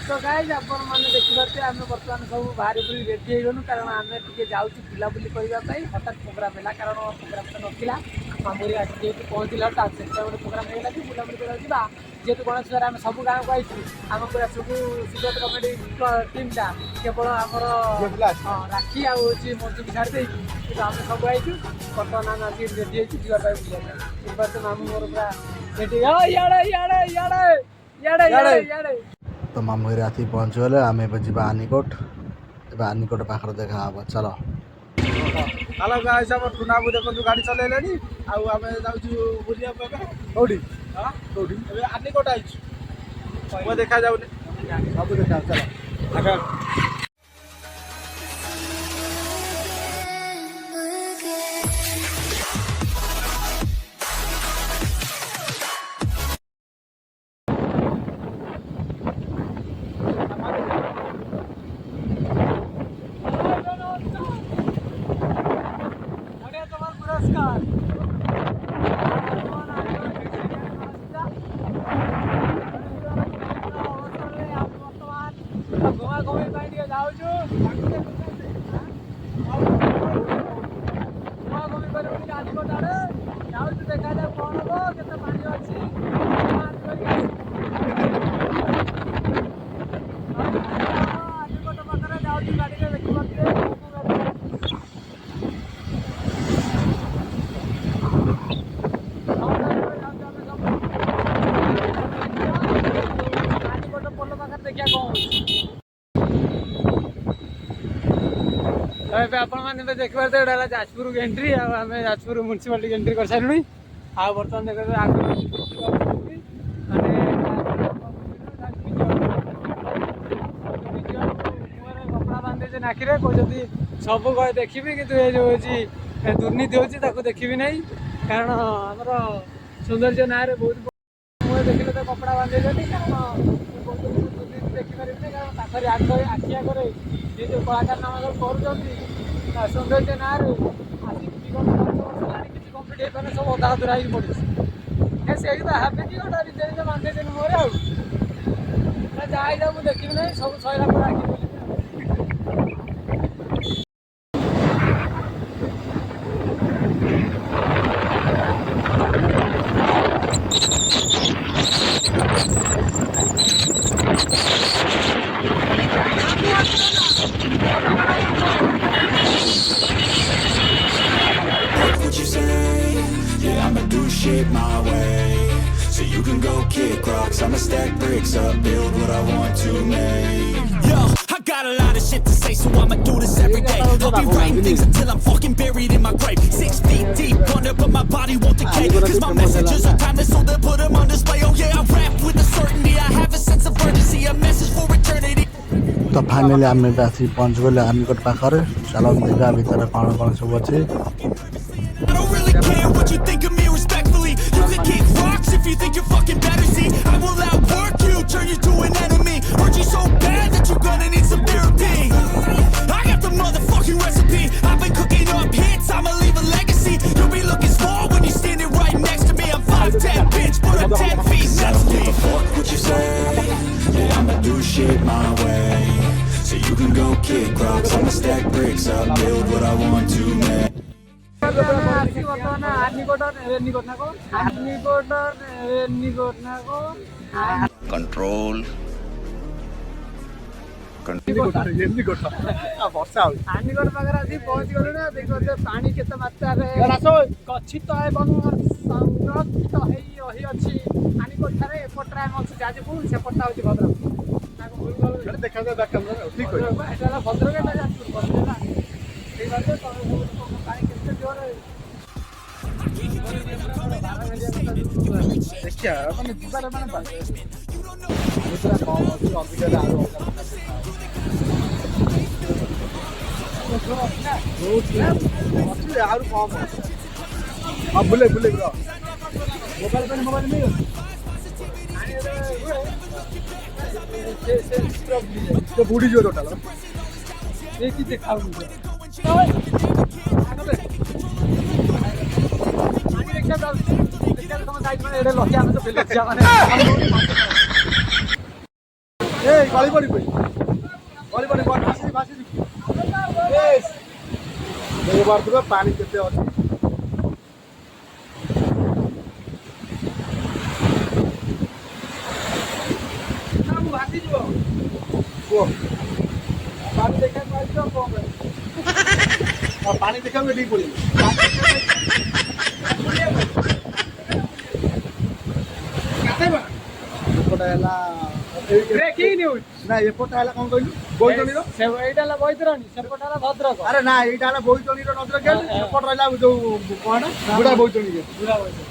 तो गाइज आपण मैंने देखिए आम बर्तमान सब बाहर बुरी रेडी होगलु कारण आम टे जाऊँ बुलाबुली करने हठात प्रोग्राम है कारण प्रोग्राम तो नथिला मामूरी आसी पहुँचला हठात से गोटे प्रोग्राम है कि बुलाबुली करा जेहेतु गणेश पूजा आम सब गाँव को आई आम पूरा सब सुगत कमेटी टीमटा केवल आमर राखी आई मंचू छाड़ देकी आम सब आई बर्तमान आम आज रेडी बुझे मामू मोर पूरा रेडी इे तो मामू घर आसी पहुँचीगले आम ए आनिकोट आनिकोट पाखर देखा हम चलो हेलो गाइस हम टुनाबू देखो गाड़ी चलेलेनी आउ आमे जाउछु बुलिया पका कोडी हां कोडी एबे आनिकोट आइछु वो देखा जाउनी सब देखा चलो आगे आपने देखिए तो यहाँ जाजपुर एंट्री आम जाजपुर म्यूनिसिपालिटी एंट्री कर सारे आ बर्तमान देख कपड़ा बांधे नाखिरे कहते सब देखी कि ये जो दुर्नीति हो देखी ना कारण आमर सौंदर्य ना बहुत देखिले तो कपड़ा बांधे कारण दुर्नीति देखिपारे कारण आखि आगे ये जो कलाकार नाम कर सौंदर्य ना आसिक विगत 5 वर्ष किसी कम्प्लीट हो सब अधा अधूरा ही पड़ी से हापे कि गोटा रिजर्व बांधे मोर जाए मुझे देखी ना सब सैला पूरा आखि shit my way, so you can go kick rocks. I'ma stack bricks up, build what I want to make. Yo, I got a lot of shit to say, so I'ma do this every day. I'll be writing things until I'm fucking buried in my grave. 6 feet deep under, but my body won't decay. Cause my messages are timeless, so they'll put them on display. Oh yeah, I rap with a certainty, I have a sense of urgency, a message for eternity. तो finally आम आसी पहुँच गले आनिकोट पाखरे चलो देखा भितर कौन कौन सब अच्छे I don't really care what you think of me respectfully. You can kick rocks if you think you're fucking better. See, I will outwork you, turn you to an enemy. Hurt you so bad that you're gonna need some therapy. I got the motherfucking recipe. I've been cooking up hits, I'ma leave a legacy. You'll be looking small when you're standing right next to me. I'm 5'10", bitch, but I'm 10 feet next to me. Fuck what you say, yeah, I'ma do shit my way. So you can go kick rocks, I'ma stack bricks up, build what I want to make. Control anicut पाखे आसी पहुँच गलु ना देखो पानी केते मात्रा गच्छित संरक्षित होई आनिकोट ठारे एपट्रे आम अच्छे जाजपुर सेपटा हूँ भद्रक देखा ठीक भद्रक जाजपुर देखिया मैंने जीवार मैंने दूसरा कम अच्छी अधिक आरु कम अब बुले बुले ब्रो मोबाइल नहीं तो बूढ़ी जो टोटल एक ही देखा এই গଳି পড়িবে গଳି পড়ি ভাসি ভাসি এস এবার তো পানি কেতে আছে ସବୁ ଭାସିଯିବ କୁହ ପାଣି ଦେଖା ପାଇଛ କଣ ପାଇଁ ପାଣି ଦେଖିବାକୁ ଏଠିକି ପଡ଼ିବ ଏପଟେ ହେଲା ବ୍ରେକିଂ ନ୍ୟୁଜ୍ ନା ଏପଟେ ହେଲା କ'ଣ କହିଲୁ ବୋଇତଣୀର ଏଇଟା ହେଲା ବୈତରଣୀ ସେପଟ ହେଲା ଭଦ୍ରକ ଆରେ ନା ଏଇଟା ହେଲା ବୋଇତଣୀର ନଦୀର ଗେଟ୍ ସେପଟେ ରହିଲା ଯୋଉ କ'ଣ ବୁଢ଼ା ବୋଇତଣୀ ଗେଟ୍ ବୁଢ଼ା ବୈତରଣୀ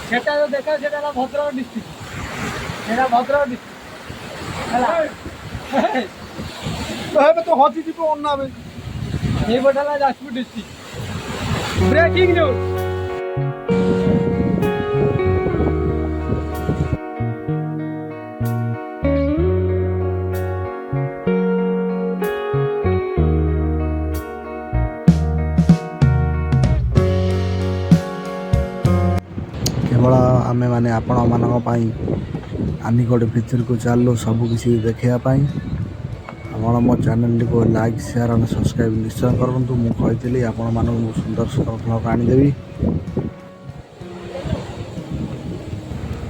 ସେଟା ଯୋଉ ଦେଖା ସେଟା ହେଲା ଭଦ୍ରକ ଡିଷ୍ଟ୍ରିକ୍ଟ ସେଟା ଭଦ୍ରକ ଡିଷ୍ଟ୍ରିକ୍ଟ ହେଲା ଏବେ ତ ହଜିଯିବ ଅନାବେ ଏଇପଟ ହେଲା ଯାଜପୁର ଡିଷ୍ଟ୍ରିକ୍ଟ ବ୍ରେକିଂ ନ୍ୟୁଜ୍ କେବଳ ଆମେମାନେ ଆପଣମାନଙ୍କ ପାଇଁ ଆନିଗଡ଼ ଭିତରକୁ ଚାଲୁ ସବୁକିଛି ଦେଖିବା ପାଇଁ। ଆପଣ ମୋ ଚ୍ୟାନେଲଟିକୁ ଲାଇକ୍ ସେୟାର ଆଉ ସବସ୍କ୍ରାଇବ୍ ନିଶ୍ଚୟ କରନ୍ତୁ। ମୁଁ କହିଥିଲି ଆପଣମାନଙ୍କୁ ମୁଁ ସୁନ୍ଦର ସୁନ୍ଦର ବ୍ଲଗ୍ ଆଣିଦେବି।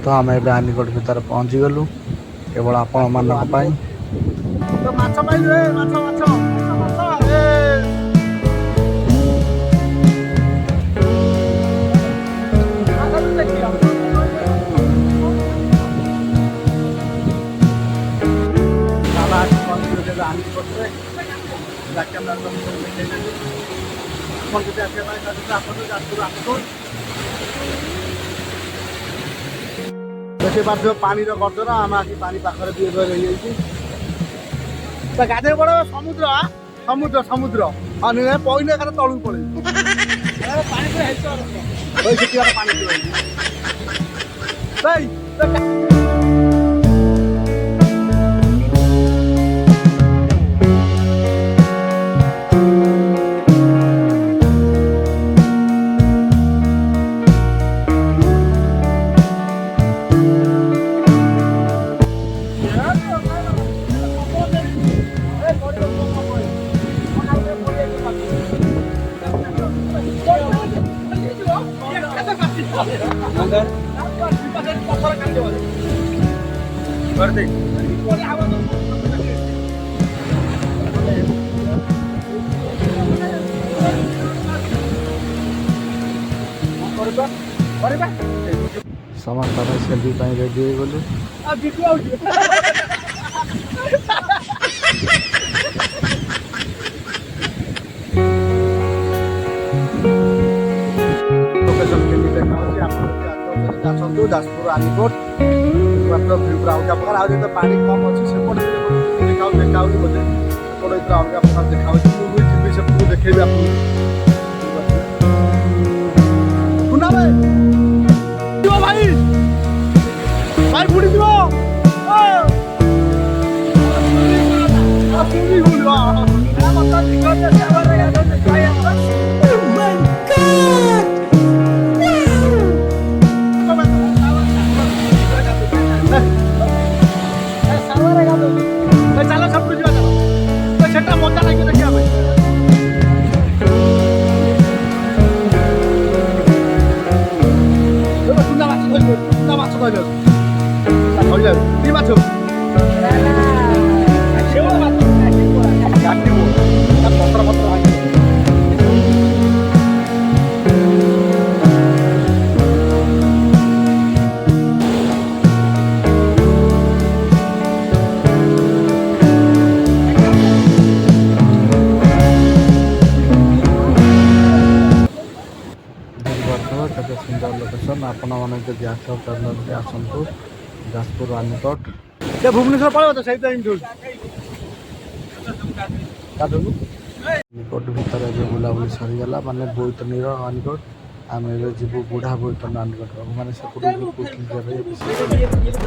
ତ ଆମେ ଏବେ ଆନିଗଡ଼ ଭିତରେ ପହଞ୍ଚିଗଲୁ କେବଳ ଆପଣମାନଙ୍କ ପାଇଁ। ମାଛ ପାଇଲୁ ମାଛ ମାଛ ମାଛ ଦେଖିପାରୁଥିବ ପାଣିର ଗର୍ଜନ ଆମେ ଆସି ପାଣି ପାଖରେ ବି ଏବେ ରହିଯାଇଛି ଗାଧୋଇ ପଡ ସମୁଦ୍ର ସମୁଦ୍ର ସମୁଦ୍ର ହଁ ନୁହେଁ ପଇଲେ ଏକାରେ ତଳକୁ ପଳେଇବୁ ପାଣି ସେଠି ପାଣି ଭାଇ ସମସ୍ତ ପାଇଁ ସେଲ୍ଫି ପାଇଁ ରେଡ଼ି ହେଇଗଲୁ। ଆସନ୍ତୁ ଯାଜପୁର ଆନିଗଡ଼ ମାତ୍ର ଭିଉ ପୁରା ଅଲଗା ପ୍ରକାର ଆଉ ଯେତେ ପାଣି କମ୍ ଅଛି ସେପଟେ ଦେଖାଉଛି ବୋଧେ ସେପଟେ ପୁରା ଅଲଗା ପ୍ରକାର ଦେଖାଉଛି ମୁଁ ବି ଯିବି ସେପଟକୁ ଦେଖେଇବି ଆପଣଙ୍କୁ ଭାଇ ଭାଇ ବୁଡ଼ିଯିବ ଚାଲ ସେପଟୁ ଯିବା ଚାଲ ସେଟା ମଜା ଲାଗିବ ଦେଖିବା ପାଇଁ ମାଛ ଧରିଲ କି ମାଛ ପତ୍ର ପତ୍ର କେତେ ସୁନ୍ଦର ଲୋକେସନ୍ ଆପଣମାନେ ଯଦି ଚାଲନ୍ତି ଆସନ୍ତୁ ଯାଜପୁର ଆନିଗଡ଼। ସେ ଭୁବନେଶ୍ୱର ପଳେଇବ ତ ସେଇଥିପାଇଁ ଆନିଗଡ଼ ଭିତରେ ଏବେ ବୁଲାବୁଲି ସରିଗଲା ମାନେ ବୋଇତଣୀର ଆନିଗଡ଼ ଆମେ ଏବେ ଯିବୁ ବୁଢ଼ା ବୋଇତଣୀ ଆନିଗଡ଼ ମାନେ ସେପଟକୁ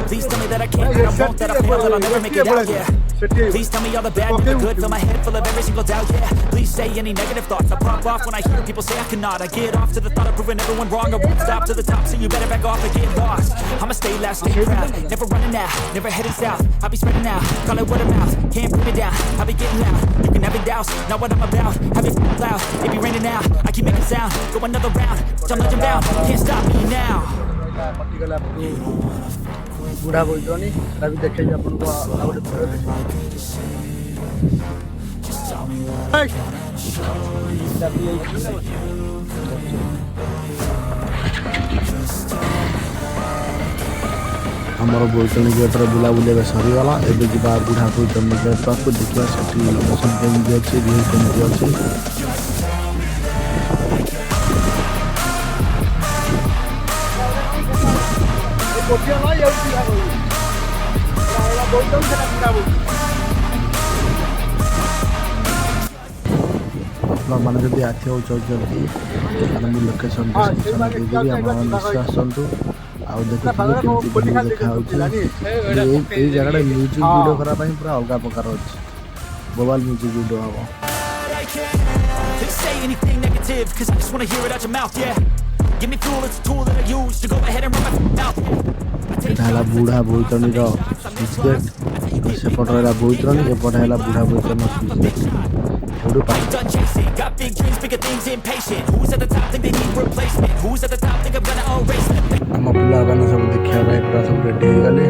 Please tell me that I can't, that I won't, that I fail, that I'll never make it out, yeah. Please tell me all the bad, never good. Fill my head full of every single doubt, yeah. Please say any negative thoughts. I pop off when I hear people say I cannot. I get off to the thought of proving everyone wrong. I won't stop to the top, so you better back off and get lost. I'ma stay loud, stay proud. Never running out, never heading south. I'll be spreading out, call it word of mouth. Can't put me down, I'll be getting loud. You can have it douse, not what I'm about. Have it loud, it be raining now. I keep making sound, go another round. I'm legend bound, can't stop me now. କଟିଗଲା ବୁଢ଼ା ବୈତରଣୀ ସେଟା ବି ଦେଖେଇଛି ଆପଣଙ୍କୁ ଆଉ ଗୋଟେ video ଆମର ବୈତରଣୀ ଗେଟ୍ର ବୁଲାବୁଲି ଏବେ ସରିଗଲା। ଏବେ ଯିବା ବୁଢ଼ା ବୈତରଣୀ ଗେଟ୍ ପାଖକୁ ଦେଖିବା ସେଠି ଲୋକେସନ୍ କେମିତି ଅଛି, ଭିଉ କେମିତି ଅଛି। ଆପଣମାନେ ଯଦି ଆସିବାକୁ ଚାହୁଁଛନ୍ତି ତାହେଲେ ମୁଁ ଲୋକେସନ୍ ଦେଇଦେବି, ଆପଣମାନେ ନିଶ୍ଚୟ ଆସନ୍ତୁ ଆଉ ଦେଖୁଥିବେ କେମିତି ଭିଉ ଦେଖାହେଉଛି। ଏଇ ଜାଗାଟା ମ୍ୟୁଜିକ୍ ଭିଡ଼ିଓ କରିବା ପାଇଁ ପୁରା ଅଲଗା ପ୍ରକାର ଅଛି, ମୋବାଇଲ ମ୍ୟୁଜିକ୍ ଭିଡ଼ିଓ ହେବ। They say anything negative, cause I just wanna hear it out your mouth, yeah. Give me fuel, it's a tool that I use to go ahead and run my mouth. ଏଇଟା ହେଲା ବୁଢ଼ା ବୈତରଣୀର ସୁଇଚ୍ gate, ସେପଟ ହେଲା ବୈତରଣୀ, ଏପଟ ହେଲା ବୁଢ଼ା ବୈତରଣୀର ସୁଇଚ୍ gate. Done chasing, got big dreams, bigger things, impatient. Who's at the top think they need replacement? Who's at the top think I'm gonna erase them? ଆମ ପିଲାମାନେ ସବୁ ଦେଖିବା ପାଇଁ ପୁରା ସବୁ ରେଡ଼ି ହେଇଗଲେ।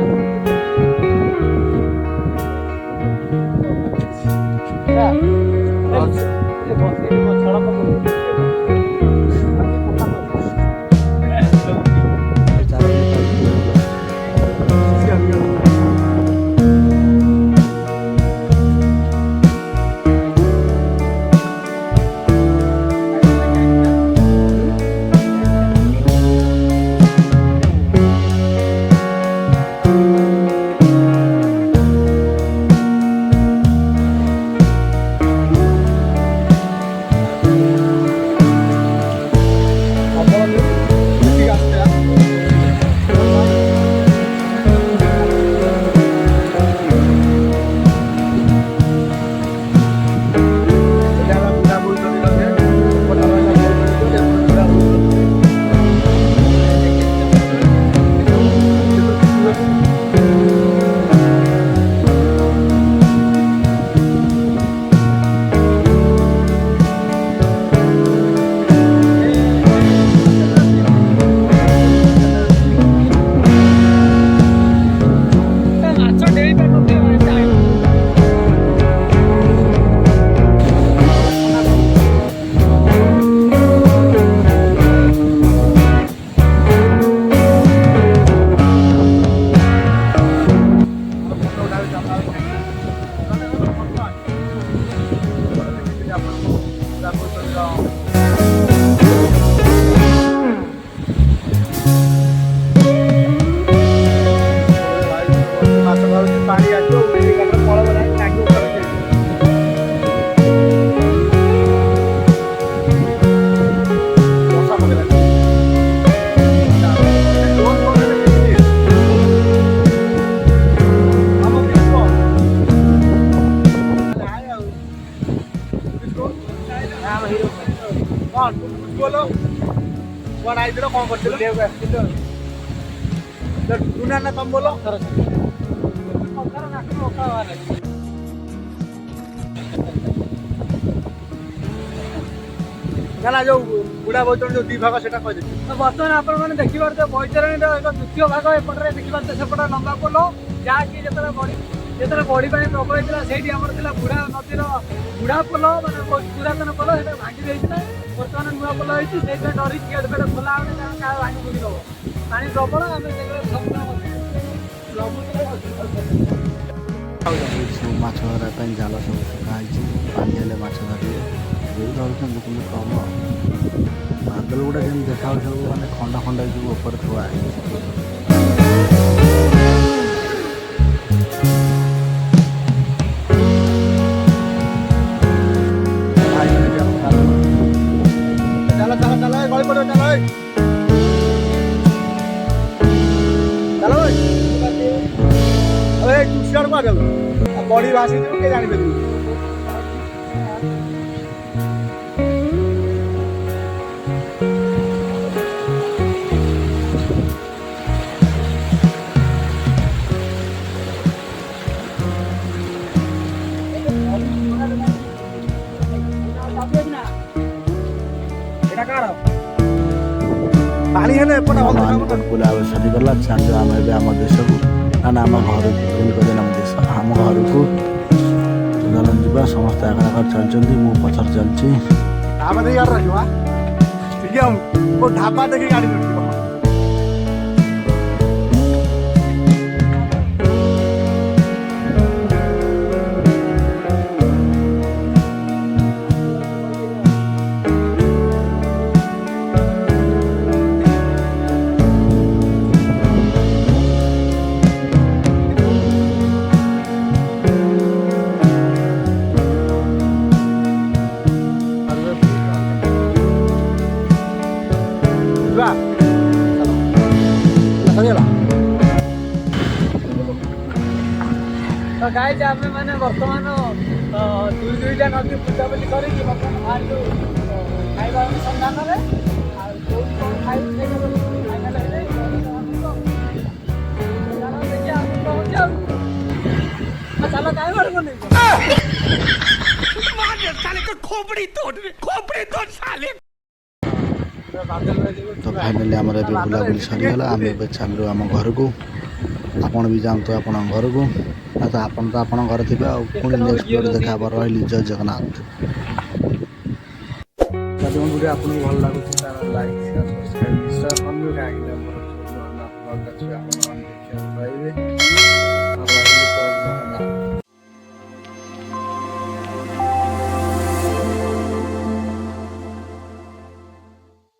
कौन ना तुम बोलो ना जो बुढ़ा बैतरणी जो दी भाग से बर्तमान आपने देखिए बैतरणी एक द्वितीय भाग एपटे देखिए सेपटे लंबा पोल जहाँकि जो बड़ी पानी प्रबल होता है से बुढ़ा नदीर बुढ़ा पोल मैंने पुरातन पोल से भांगी देता बर्तमान नुआ पोल होती से डर गेट फेट खोला क्या भांगी बुड़ी दब पानी प्रबल आम सब माछ धरवा जाल सब सुखाई पानी हेल्ले माछ धरिए धरुଛନ୍ତି କିନ୍ତୁ କମ୍ ବାଦଲ ଗୁଡ଼ା ଯେମିତି ଦେଖାଯାଉଛି ସବୁ ମାନେ ଖଣ୍ଡ ଖଣ୍ଡ ହେଇକି ଉପରେ ଥୁଆ चलो ବଢି ଭାସିଯିବ କିଏ ଜାଣିପାରିବ। ପାଣି ହେଲେ ଏପଟେ ଆମ ଆନିକଟ ବୁଲାଇବା ସରିଗଲା। ଚାଲୁ ଆମେ ଏବେ ଆମ ଦେଶକୁ ନା ଆମ ଘରକୁ ଭୁଲ କରି ଆମ ଦେଶ ଆମ ଘରକୁ ଚାଲ ଯିବା। ସମସ୍ତେ ଆଗରେ ଆଗରେ ଚାଲିଛନ୍ତି, ମୁଁ ପଛରେ ଚାଲିଛି। ଢାବା ଦେଇ ଗାଡ଼ି ରଖିବ ଠିକ ମୋ ଢାବା ଦେଖି ଗାଡ଼ି ରଖିବ। ତ ଗାଇଜ ଆମେ ମାନେ ବର୍ତ୍ତମାନ ଦୁଇଟା ନଦୀ ବୁଲାବୁଲି କରିକି ବର୍ତ୍ତମାନ ବାହାରିଲୁ ଖାଇବା ସନ୍ଧାନରେ। ଆଉ କୋଉଠି କ'ଣ ଖାଇବୁ ସେଇଟା ଫାଇନାଲ ହେଇଯାଇ ଦେଖିବା ଆମେ ରହୁଛି ଆଉ ଚାଲ କାହିଁ ବାହାରକୁ ନେଇଛ। ତ ଫାଇନାଲି ଆମର ଏବେ ବୁଲାବୁଲି ସରିଗଲା। ଆମେ ଏବେ ଚାଲୁ ଆମ ଘରକୁ। ଆପଣ ବି ଯାଆନ୍ତୁ ଆପଣଙ୍କ ଘରକୁ। ତ ଆପଣ ତ ଆପଣଙ୍କ ଘରେ ଥିବେ ଆଉ। ପୁଣି ନେକ୍ସଟ ଭିଡ଼ିଓରେ ଦେଖା ହବ। ରହିଲି, ଜୟ ଜଗନ୍ନାଥ। ଯଦି ମୋ ଭିଡ଼ିଓ ଆପଣଙ୍କୁ ଭଲ ଲାଗୁଛି ତାହେଲେ ଲାଇକ୍ ସେୟାର ସବସ୍କ୍ରାଇବ୍ ନିଶ୍ଚୟ କରିବେ। କାହିଁକି ନା ମୋର ଆପଣ